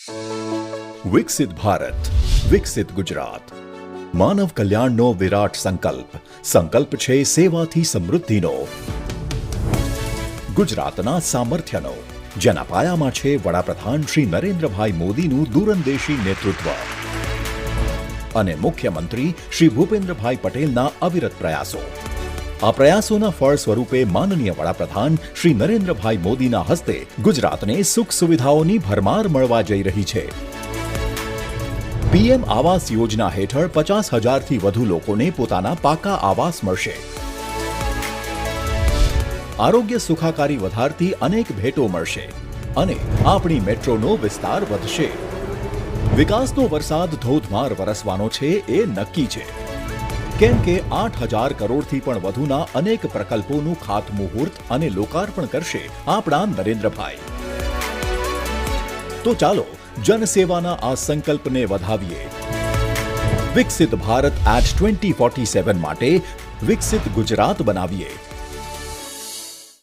વિકસિત ભારત, વિકસિત ગુજરાત. માનવ કલ્યાણનો વિરાટ સંકલ્પ છે સેવાથી સમૃદ્ધિનો. ગુજરાતના સામર્થ્યનો, જેના પાયામાં છે વડાપ્રધાન શ્રી નરેન્દ્રભાઈ મોદીનું દૂરંદેશી નેતૃત્વ અને મુખ્યમંત્રી શ્રી ભૂપેન્દ્રભાઈ પટેલના અવિરત પ્રયાસો. આ પ્રયાસોના ફળ સ્વરૂપે માનનીય વડાપ્રધાન શ્રી નરેન્દ્રભાઈ મોદીના હસ્તે ગુજરાતને સુખ સુવિધાઓની ભરમાર મળવા જઈ રહી છે. પીએમ આવાસ યોજના હેઠળ 50,000થી વધુ લોકોને પોતાના પાકા આવાસ મળશે. આરોગ્ય સુખાકારી વધારતી અનેક ભેટો મળશે અને આપણી મેટ્રોનો વિસ્તાર વધશે. વિકાસનો વરસાદ ધોધમાર વરસવાનો છે એ નક્કી છે, કેમ કે 8,000 કરોડથી પણ વધુના અનેક પ્રકલ્પોનું ખાતમુહૂર્ત અને લોકાર્પણ કરશે આપણા નરેન્દ્રભાઈ. તો ચાલો જનસેવાના આ સંકલ્પને વધાવીએ. વિકસિત ભારત એટ 2047 માટે વિકસિત ગુજરાત બનાવીએ.